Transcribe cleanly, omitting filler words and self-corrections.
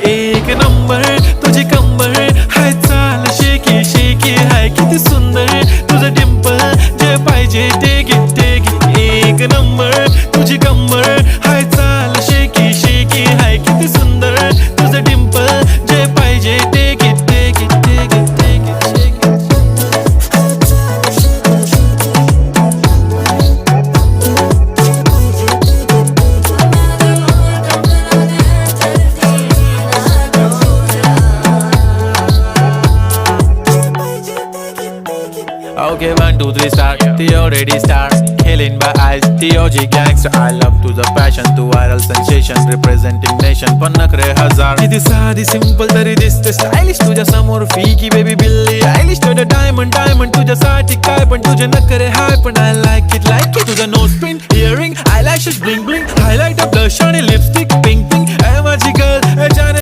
एक नंबर तुझी कंबर हाय चाल शेकी शेकी हाय किती सुंदर तुझं डिंपल जे पाहिजे ते घे एक नंबर तुझी कंबर हाय चाल शेकी शेकी हाय किती सुंदर तुझं डिंपल जे पाहिजे ते घे Okay, 1, 2, 3 start. The already start. Killing by eyes. The OG gangster. I love to the passion, to viral sensation, representing nation. पण नखरे हजार. किती साधी simple तरी दिसते stylish. तुझ्या समोर फीकी baby बिल्ली आयलिश. तुझं diamond तुझ्यासाठी काय पण तुझे नखरे हाय पण I like it. तुझं nose pin, earring, eyelashes bling bling, highlight, blush आणि lipstick, pink. ए माझी girl, ए जाने